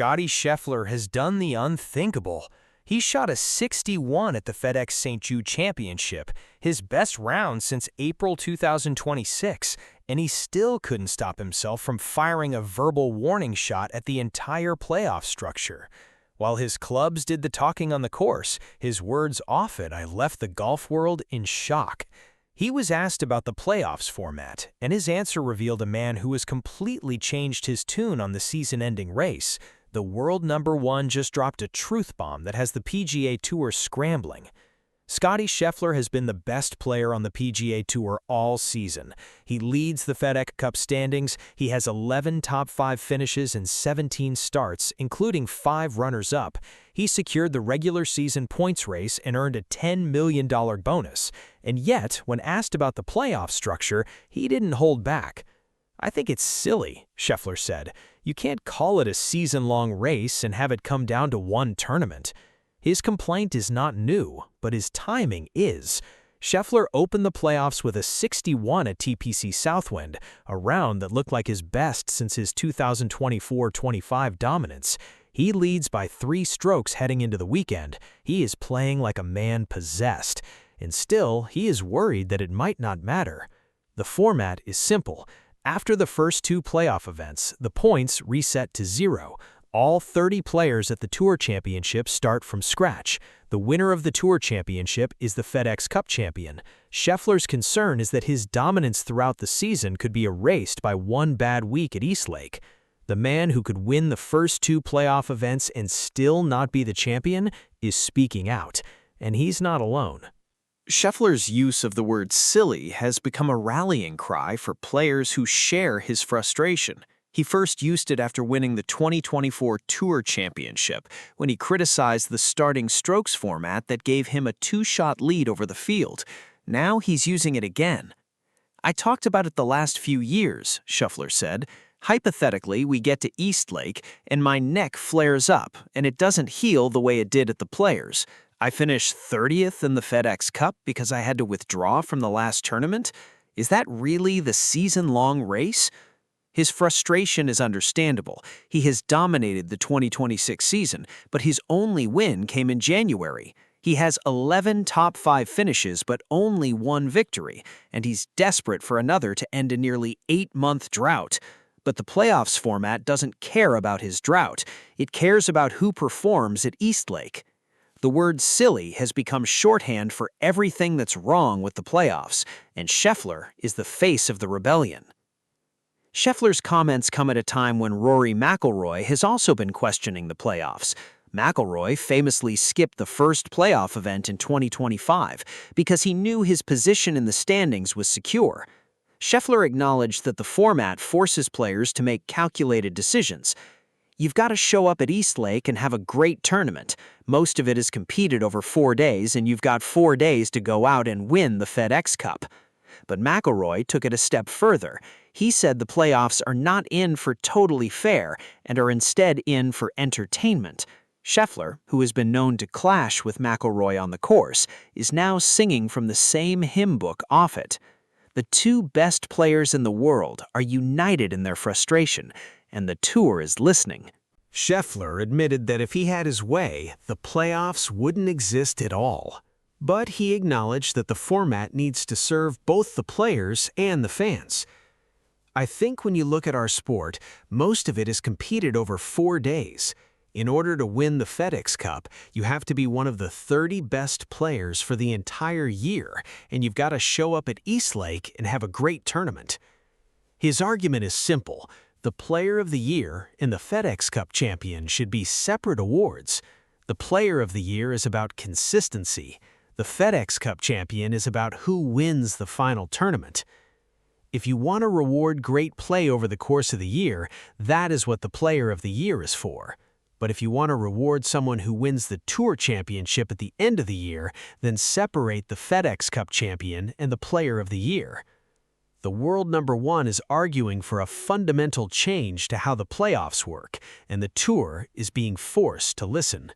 Scottie Scheffler has done the unthinkable. He shot a 61 at the FedEx St. Jude Championship, his best round since April 2026, and he still couldn't stop himself from firing a verbal warning shot at the entire playoff structure. While his clubs did the talking on the course, his words off it, I left the golf world in shock. He was asked about the playoffs format, and his answer revealed a man who has completely changed his tune on the season-ending race. The world #1 just dropped a truth bomb that has the PGA Tour scrambling. Scottie Scheffler has been the best player on the PGA Tour all season. He leads the FedExCup standings. He has 11 top 5 finishes and 17 starts, including 5 runners-up. He secured the regular season points race and earned a $10 million bonus. And yet, when asked about the playoff structure, he didn't hold back. "I think it's silly," Scheffler said. "You can't call it a season-long race and have it come down to one tournament." His complaint is not new, but his timing is. Scheffler opened the playoffs with a 61 at TPC Southwind, a round that looked like his best since his 2024-25 dominance. He leads by 3 strokes heading into the weekend. He is playing like a man possessed. And still, he is worried that it might not matter. The format is simple. After the first 2 playoff events, the points reset to 0. All 30 players at the Tour Championship start from scratch. The winner of the Tour Championship is the FedExCup champion. Scheffler's concern is that his dominance throughout the season could be erased by one bad week at Eastlake. The man who could win the first 2 playoff events and still not be the champion is speaking out, and he's not alone. Scheffler's use of the word silly has become a rallying cry for players who share his frustration. He first used it after winning the 2024 Tour Championship, when he criticized the starting strokes format that gave him a 2-shot lead over the field. Now he's using it again. "I talked about it the last few years," Scheffler said. "Hypothetically, we get to Eastlake, and my neck flares up, and it doesn't heal the way it did at the Players. I finished 30th in the FedEx Cup because I had to withdraw from the last tournament. Is that really the season-long race?" His frustration is understandable. He has dominated the 2026 season, but his only win came in January. He has 11 top 5 finishes, but only 1 victory, and he's desperate for another to end a nearly 8-month drought. But the playoffs format doesn't care about his drought. It cares about who performs at Eastlake. The word silly has become shorthand for everything that's wrong with the playoffs, and Scheffler is the face of the rebellion. Scheffler's comments come at a time when Rory McIlroy has also been questioning the playoffs. McIlroy famously skipped the first playoff event in 2025 because he knew his position in the standings was secure. Scheffler acknowledged that the format forces players to make calculated decisions. "You've got to show up at Eastlake and have a great tournament. Most of it is competed over 4 days, and you've got 4 days to go out and win the FedEx Cup." But McIlroy took it a step further. He said the playoffs are not in for totally fair and are instead in for entertainment. Scheffler, who has been known to clash with McIlroy on the course, is now singing from the same hymn book off it. The 2 best players in the world are united in their frustration, and the tour is listening. Scheffler admitted that if he had his way, the playoffs wouldn't exist at all. But he acknowledged that the format needs to serve both the players and the fans. "I think when you look at our sport, most of it is competed over 4 days. In order to win the FedEx Cup, you have to be one of the 30 best players for the entire year, and you've got to show up at Eastlake and have a great tournament." His argument is simple. The Player of the Year and the FedEx Cup champion should be separate awards. The Player of the Year is about consistency. The FedEx Cup champion is about who wins the final tournament. If you want to reward great play over the course of the year, that is what the Player of the Year is for. But if you want to reward someone who wins the Tour Championship at the end of the year, then separate the FedEx Cup champion and the Player of the Year. The world #1 is arguing for a fundamental change to how the playoffs work, and the Tour is being forced to listen.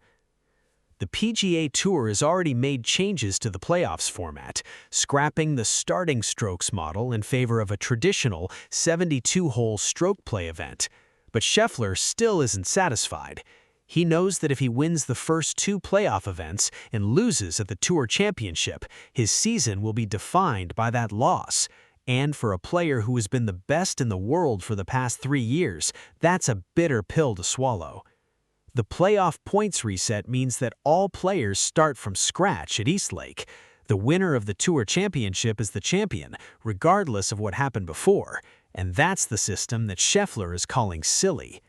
The PGA Tour has already made changes to the playoffs format, scrapping the starting strokes model in favor of a traditional 72-hole stroke play event. But Scheffler still isn't satisfied. He knows that if he wins the first 2 playoff events and loses at the Tour Championship, his season will be defined by that loss. And for a player who has been the best in the world for the past 3 years, that's a bitter pill to swallow. The playoff points reset means that all players start from scratch at Eastlake. The winner of the Tour Championship is the champion, regardless of what happened before, and that's the system that Scheffler is calling silly.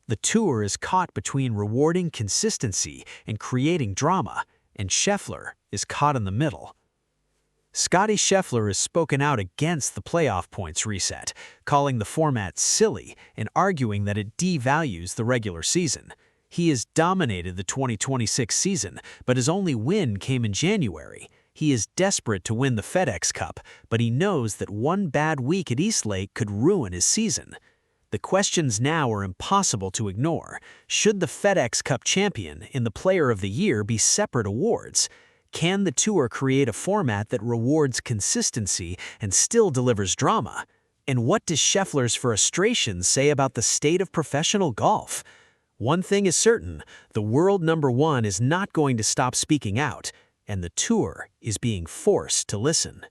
The Tour is caught between rewarding consistency and creating drama, and Scheffler is caught in the middle. Scottie Scheffler has spoken out against the playoff points reset, calling the format silly and arguing that it devalues the regular season. He has dominated the 2026 season, but his only win came in January. He is desperate to win the FedEx Cup, but he knows that one bad week at Eastlake could ruin his season. The questions now are impossible to ignore. Should the FedEx Cup champion and the Player of the Year be separate awards? Can the Tour create a format that rewards consistency and still delivers drama? And what does Scheffler's frustration say about the state of professional golf? One thing is certain, the world #1 is not going to stop speaking out, and the Tour is being forced to listen.